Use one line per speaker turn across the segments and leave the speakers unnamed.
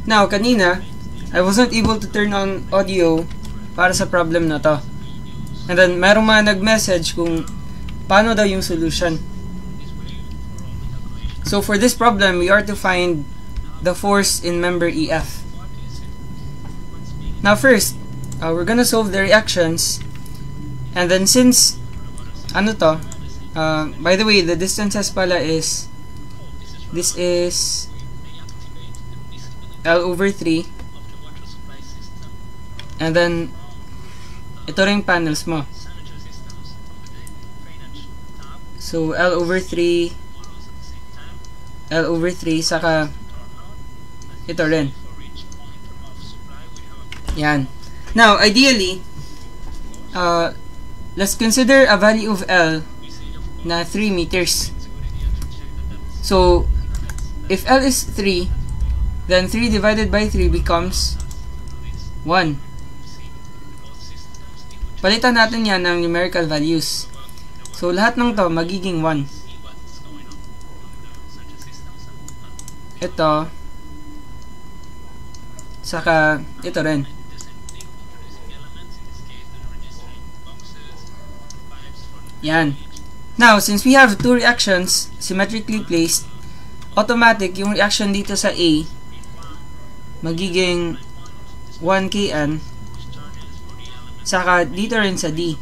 Now, kanina, I wasn't able to turn on audio para sa problem na to. And then, merong mga nag-message kung paano daw yung solution. So, for this problem, we are to find the force in member EF. Now, first, we're gonna solve the reactions. And then, since, by the way, the distances pala is, this is L over 3. And then, ito rin panels mo. So, L over 3, saka ito rin. Yan. Now, ideally, let's consider a value of L na 3 meters. So, if L is 3, then 3 divided by 3 becomes 1. Palitan natin yan ng numerical values. So, lahat ng to magiging 1. Ito, saka ito rin. Yan. Now, since we have two reactions symmetrically placed, automatic yung reaction dito sa A magiging 1 kN, saka dito rin sa D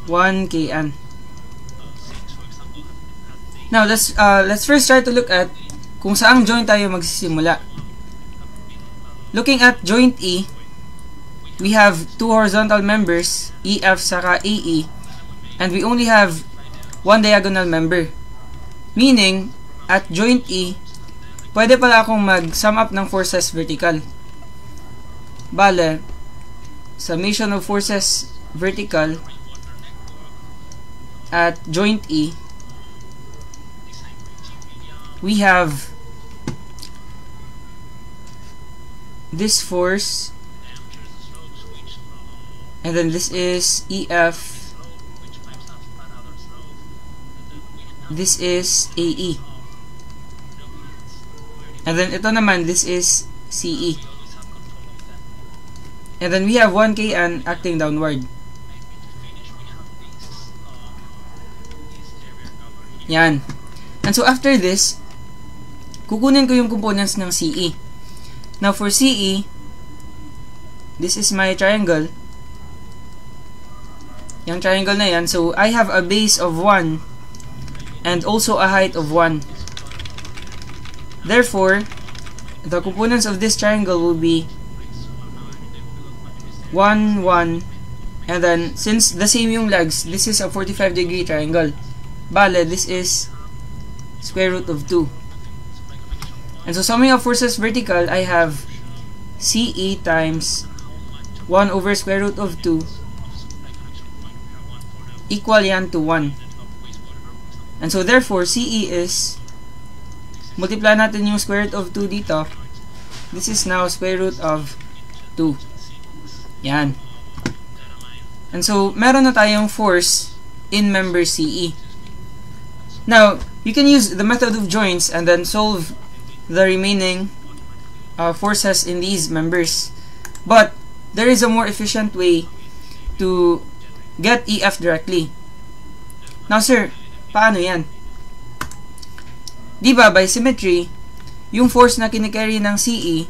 1 kN. Now, let's first try to look at kung saang joint tayo magsisimula. Looking at joint E, we have two horizontal members, EF saka AE, and we only have one diagonal member. Meaning, at joint E, pwede pala akong mag-sum up ng forces vertical. Bale, summation of forces vertical at joint E, we have this force, and then this is EF, this is AE, and then ito naman, this is CE, and then we have 1 kN acting downward. Yan. And so after this, kukunin ko yung components ng CE. Now for CE, this is my triangle. Yung triangle na yan. So I have a base of 1 and also a height of 1. Therefore, the components of this triangle will be 1, 1, and then since the same yung legs, this is a 45-degree triangle. Bale, this is square root of 2. And so summing of forces vertical, I have CE times 1 over square root of 2 equal yan to 1. And so therefore, CE is, multiply natin yung square root of 2 dito. This is now square root of 2. Yan. And so, meron na tayong force in member CE. Now, you can use the method of joints and then solve the remaining forces in these members. But, there is a more efficient way to get EF directly. Now, sir, paano yan? Diba, by symmetry, yung force na kinikerry ng CE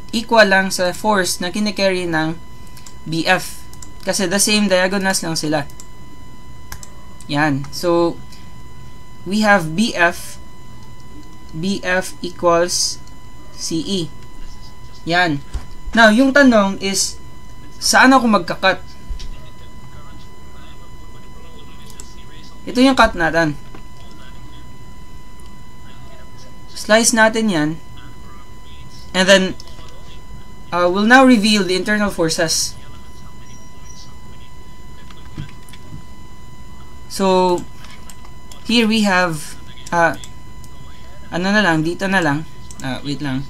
equal lang sa force na kinikerry ng BF. Kasi the same diagonals lang sila. Yan. So, we have BF equals CE. Yan. Now, yung tanong is, saan ako magka-cut? Ito yung cut natin. Slice natin yan. And then, we'll now reveal the internal forces. So, here we have, ano na lang, dito na lang, wait lang.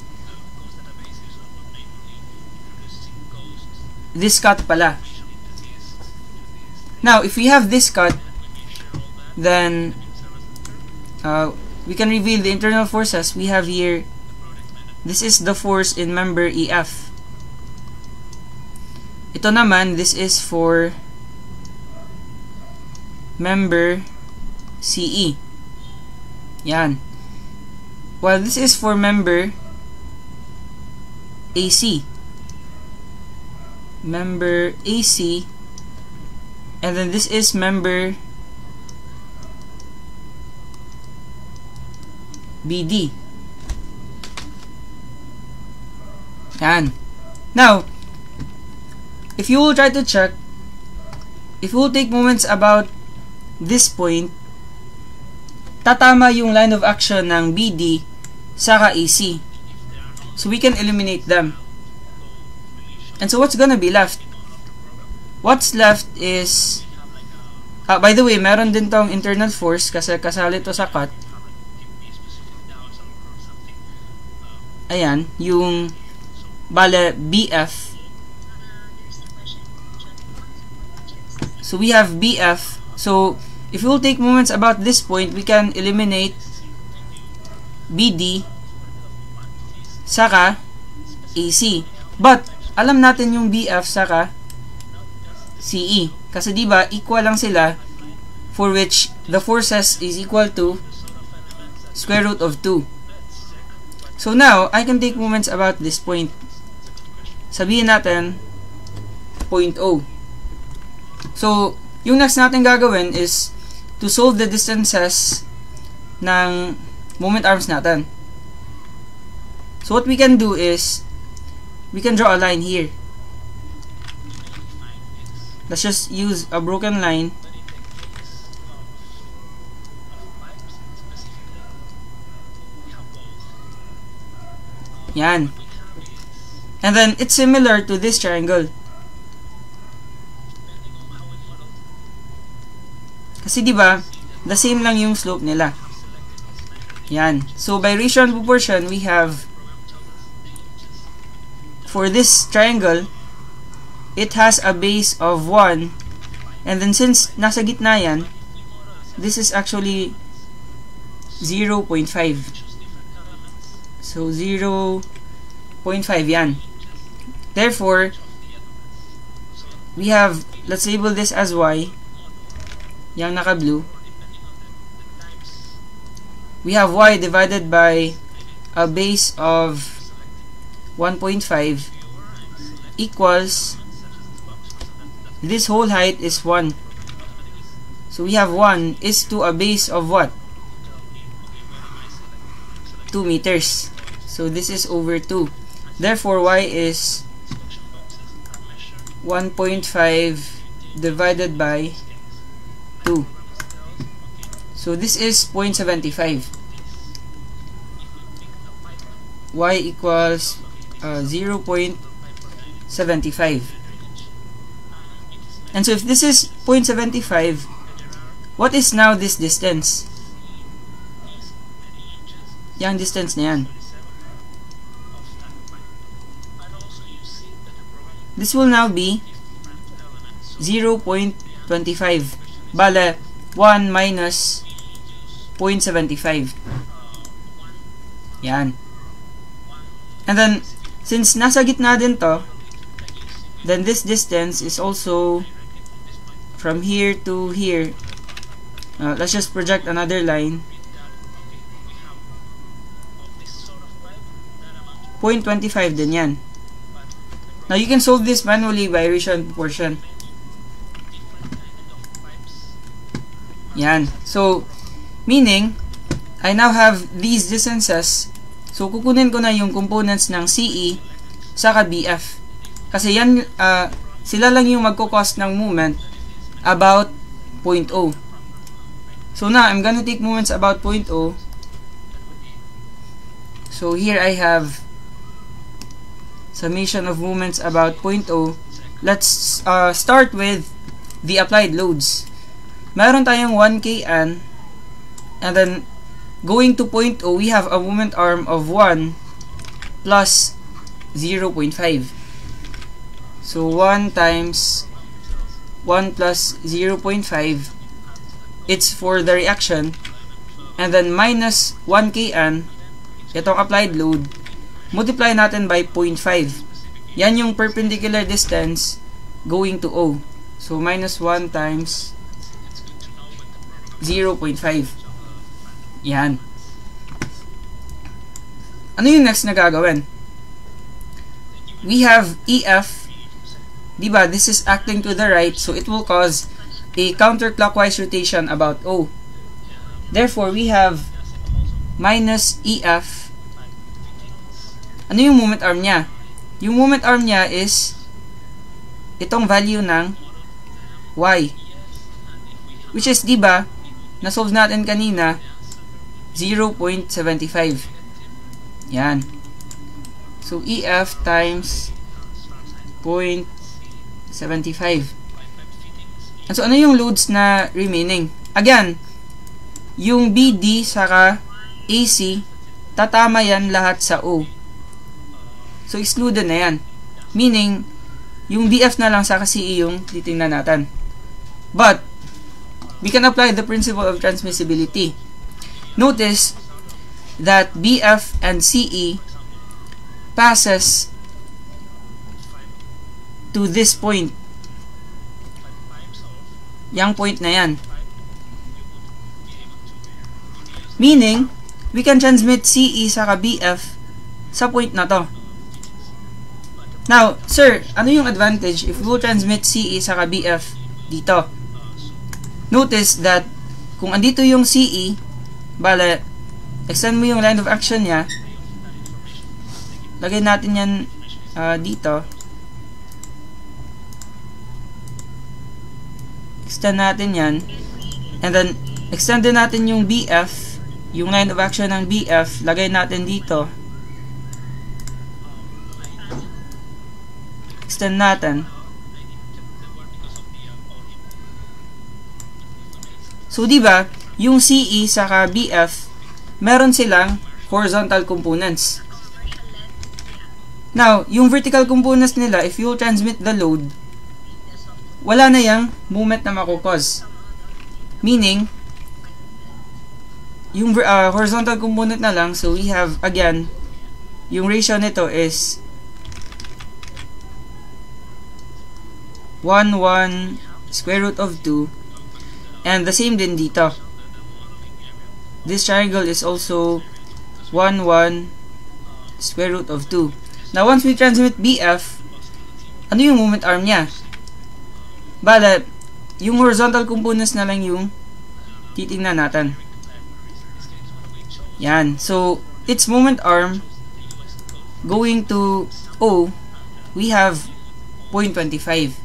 This cut pala. Now, if we have this cut, then, we can reveal the internal forces. We have here, this is the force in member EF. Ito naman, this is for member CE. Yan. While this is for member AC. Member AC. And then this is member BD. Yan. Now, if you will try to check, if you will take moments about this point, tatama yung line of action ng BD saka AC. So we can eliminate them. And so what's gonna be left? What's left is, by the way, meron din tong internal force kasi kasali to sa cut. Ayan, yung bale BF. So we have BF. So if we will take moments about this point, we can eliminate BD saka AC. But alam natin yung BF saka CE. Kasi diba, equal lang sila, for which the forces is equal to square root of 2. So now, I can take moments about this point. Sabihin natin, point O. So, yung next natin gagawin is to solve the distances ng moment arms natin. So, what we can do is, we can draw a line here. Let's just use a broken line. Yan. And then, it's similar to this triangle. Kasi diba, the same lang yung slope nila. Yan. So, by ratio and proportion, we have, for this triangle, it has a base of 1. And then, since nasa gitna yan, this is actually 0.5. So, 0.5 yan. Therefore, we have, let's label this as y. Yang naka-blue. We have y divided by a base of 1.5 equals, this whole height is 1. So we have 1 is to a base of what? 2 meters. So this is over 2. Therefore, y is 1.5 divided by 2. So this is 0.75. Y equals 0.75. And so if this is 0.75, what is now this distance? Yang distance na yan. This will now be 0.25. Bale, 1 minus 0.75. Yan. And then, since nasa gitna din to, then this distance is also from here to here. Let's just project another line. 0.25 din yan. Now, you can solve this manually by ratio and proportion. Yan. So, meaning, I now have these distances. So, kukunin ko na yung components ng CE saka BF. Kasi yan, sila lang yung magkukos ng movement about point O. So, now, I'm gonna take moments about point O. So, here I have summation of moments about point O. Let's start with the applied loads. Meron tayong 1 kN, and then going to point O, we have a moment arm of 1 plus 0.5. So 1 times 1 plus 0.5, it's for the reaction, and then minus 1 kN, itong applied load, multiply natin by 0.5. Yan yung perpendicular distance going to O. So, minus 1 times 0.5. Yan. Ano yung next na gagawin? We have EF. Diba? This is acting to the right, so it will cause a counterclockwise rotation about O. Therefore, we have minus EF. Ano yung moment arm niya? Yung moment arm niya is itong value ng Y. Which is, diba, na-solve natin kanina, 0.75. Yan. So, EF times 0.75. And so, ano yung loads na remaining? Again, yung BD saka AC, tatama yan lahat sa O. So, excluded na yan. Meaning, yung BF na lang saka CE yung titingnan natin. But, we can apply the principle of transmissibility. Notice that BF and CE passes to this point. Yang point na yan. Meaning, we can transmit CE saka BF sa point na to. Now, sir, ano yung advantage if we will transmit CE saka BF dito? Notice that kung andito yung CE, bale, extend mo yung line of action niya, lagay natin yan dito, extend natin yan, and then extend din natin yung BF, yung line of action ng BF, lagay natin dito, extend natin. So, diba, yung CE saka BF, meron silang horizontal components. Now, yung vertical components nila, if you transmit the load, wala na yung moment na makukos. Meaning, yung horizontal component na lang, so we have, again, yung ratio nito is 1, 1, square root of 2, and the same din dito. This triangle is also 1, 1, square root of 2. Now, once we transmit BF, ano yung moment arm niya? Bale, yung horizontal components na lang yung titingnan natin. Yan. So, its moment arm going to O, we have 0.25.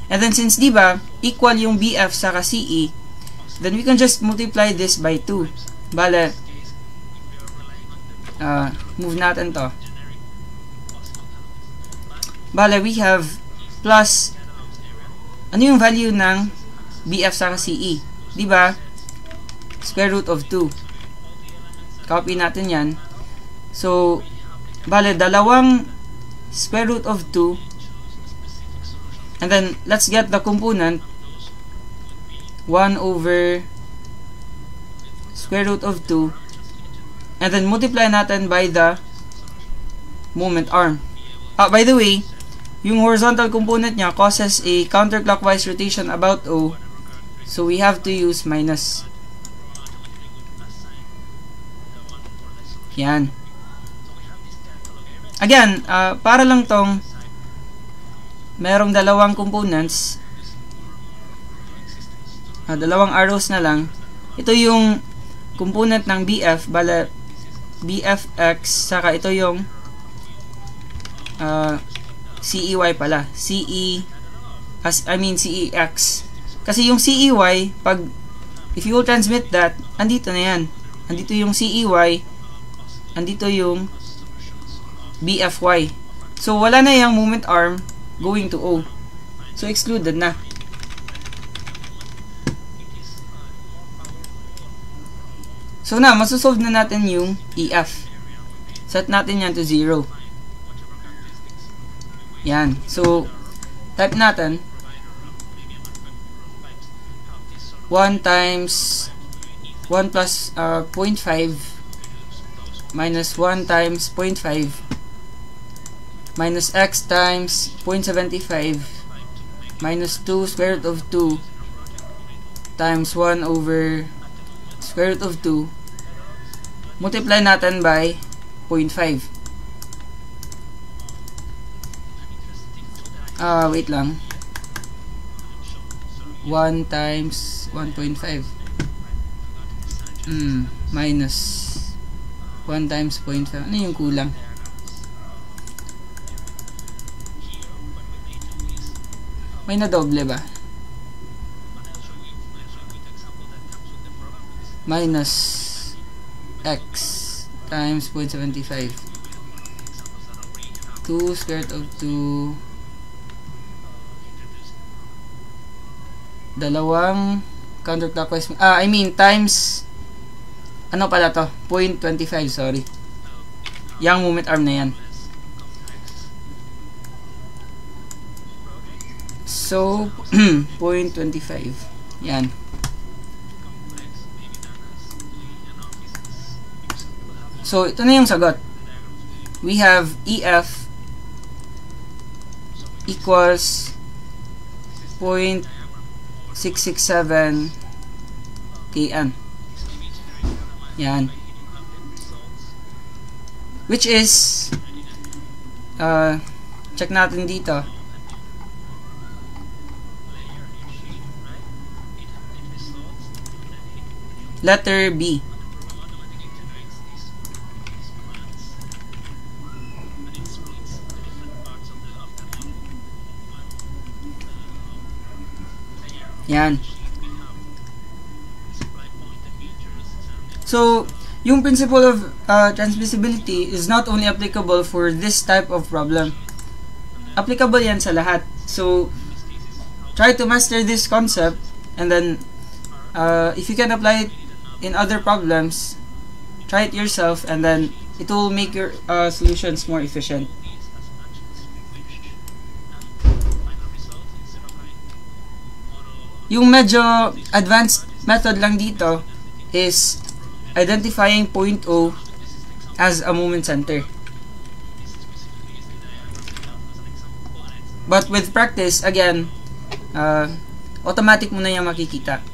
And then, since diba, equal yung BF saka CE, then we can just multiply this by 2. Bale, move natin to. Bale, we have plus, ano yung value ng BF saka CE? Diba? Square root of 2. Copy natin yan. So, bale, dalawang square root of 2. And then, let's get the component. 1 over square root of 2. And then, multiply natin by the moment arm. By the way, yung horizontal component niya causes a counterclockwise rotation about O. So, we have to use minus. Yan. Again, para lang tong merong dalawang components, dalawang arrows na lang. Ito yung component ng BF, bala BFX, saka ito yung CEY pala. CEX. Kasi yung CEY, if you will transmit that, andito na yan. Andito yung CEY, andito yung BFY. So, wala na yung moment arm going to O. So, excluded na. So, na, masosolve na natin yung EF. Set natin yan to 0. Yan. So, type natin 1 times 1 plus 0.5 minus 1 times 0.5 minus x times 0.75 minus 2 square root of 2 times 1 over square root of 2, multiply natin by 0.5. Wait lang. 1 times 1.5 minus 1 times 0.5. Ano yung kulang? May nadoble ba? Minus x times 0.75. 2 square root of 2. Dalawang counterclockwise. I mean times ano pala to? 0.25, sorry. Yang moment arm na yan. So, 0.25. Yan. So, ito na yung sagot. We have EF equals 0.667 kN. Yan. Which is, check natin dito. Letter B. Yan. So, yung principle of transmissibility is not only applicable for this type of problem. Applicable yan sa lahat. So, try to master this concept, and then if you can apply it in other problems, try it yourself, and then it will make your solutions more efficient. Yung medyo advanced method lang dito is identifying point O as a moment center. But with practice, again, automatic mo na yung makikita.